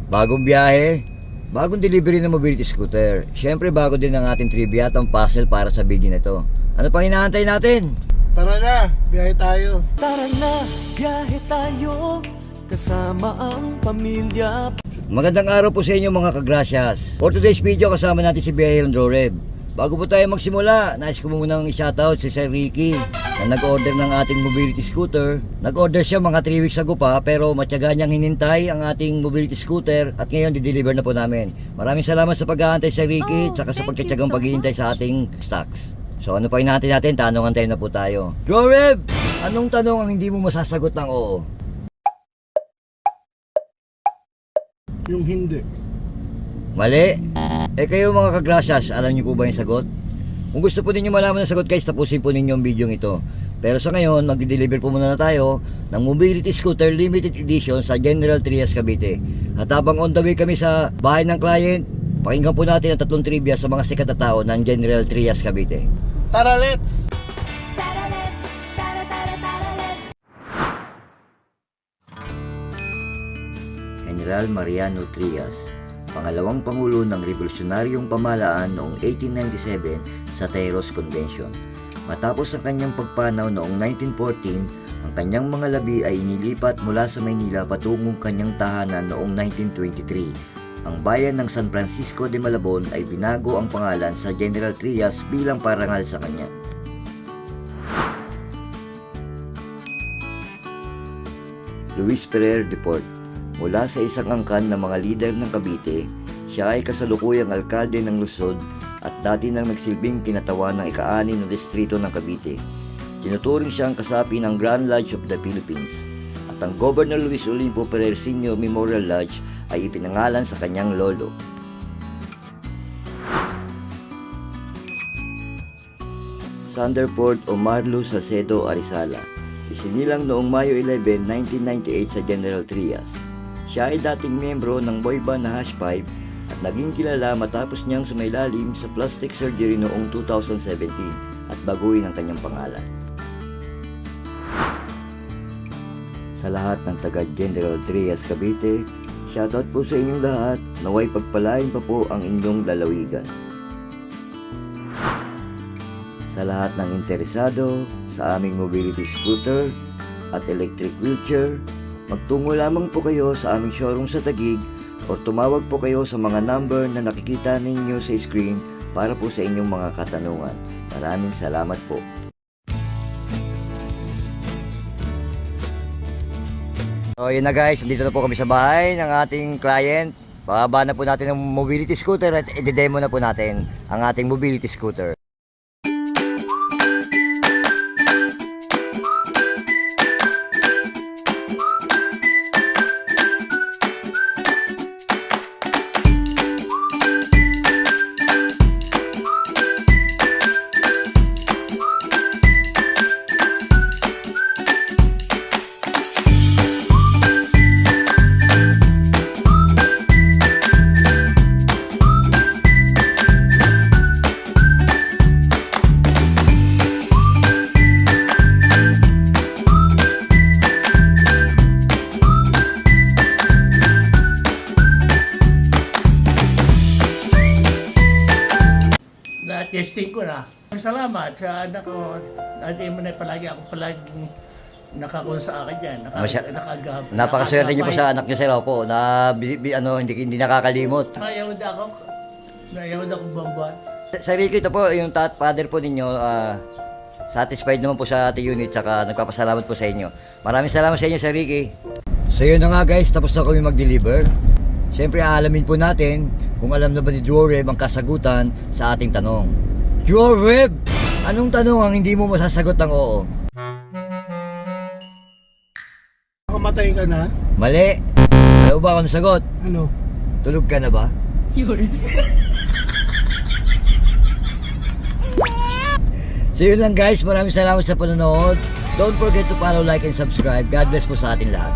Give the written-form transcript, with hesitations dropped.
Bagong biyahe, bagong delivery ng mobility scooter. Siyempre bago din ang ating trivia at ang puzzle para sa video na ito. Ano pang inaantay natin? Tara na, biyahe tayo. Tara na, biyahe tayo, kasama ang pamilya. Magandang araw po sa inyo mga kagrasyas. For today's video kasama natin si Biyahirong Droreb. Bago po tayo magsimula, nais ko munang i-shoutout si Sir Ricky na nag-order ng ating mobility scooter. Nag-order siya mga 3 weeks ago pa pero matyaga niyang hinintay ang ating mobility scooter at ngayon di-deliver na po namin. Maraming salamat sa pag-aantay Sir Ricky at sa pagtyagang paghihintay sa ating stocks. So ano pa hinahintay natin? Tanongan tayo na po tayo. Droreb, anong tanong ang hindi mo masasagot ng oo? Yung hindi. Mali. Kayo mga kagrasyas, alam niyo po ba yung sagot? Kung gusto po ninyo malaman ang sagot guys, tapusin po ninyo ang video ito. Pero sa ngayon, mag-deliver po muna na tayo ng Mobility Scooter Limited Edition sa General Trias Cavite. At habang on the way kami sa bahay ng client, pakinggan po natin ang tatlong trivia sa mga sikat na tao ng General Trias Cavite. Tara, let's! General Mariano Trias, pangalawang pangulo ng revolusyonaryong pamahalaan noong 1897 sa Tayros Convention. Matapos ang kanyang pagpanaw noong 1914, ang kanyang mga labi ay inilipat mula sa Maynila patungong kanyang tahanan noong 1923. Ang bayan ng San Francisco de Malabon ay binago ang pangalan sa General Trias bilang parangal sa kanya. Luis Ferrer Deport, mula sa isang angkan ng mga lider ng Cavite, siya ay kasalukuyang alkalde ng Luzon at dati nang nagsilbing kinatawan ng ika-6 na distrito ng Cavite. Tinuturing siyang kasapi ng Grand Lodge of the Philippines at ang Governor Luis Olimpo Ferrer Sr. Memorial Lodge ay ipinangalan sa kanyang lolo. Sanderford Omarlo Salcedo Arizala, isinilang noong Mayo 11, 1998 sa General Trias. Siya ay dating miyembro ng boy band na Hash 5 at naging kilala matapos niyang sumailalim sa plastic surgery noong 2017 at baguhin ang kanyang pangalan. Sa lahat ng taga General Trias Cavite, shoutout po sa inyong lahat, naway pagpalain pa po ang inyong lalawigan. Sa lahat ng interesado sa aming mobility scooter at electric wheelchair, magtungo lamang po kayo sa aming showroom sa Taguig o tumawag po kayo sa mga number na nakikita ninyo sa screen para po sa inyong mga katanungan. Maraming salamat po. So yun na guys, dito na po kami sa bahay ng ating client. Bababa na po natin ang mobility scooter at i-demo na po natin ang ating mobility scooter. Na-testing ko na. Salamat sa anak ko. Dati mo na palagi ako palaging nakakon sa akin dyan. Napakaswerte niyo po sa anak niyo Sir Opo na hindi nakakalimot. Ayaw na ako bambuan. Sa Ricky, ito po yung father po ninyo, satisfied naman po sa ating unit saka nagpapasalamat po sa inyo. Maraming salamat sa inyo Sir Ricky. So yun na nga guys, tapos na kami mag-deliver. Siyempre aalamin po natin kung alam na ba ni Droreb ang kasagutan sa ating tanong. Droreb, anong tanong ang hindi mo masasagot ng oo? Nakamatay ka na? Mali. Alam ba kung ano sagot? Ano? Tulog ka na ba? So yun lang guys, maraming salamat sa panonood. Don't forget to follow, like, and subscribe. God bless po sa ating lahat.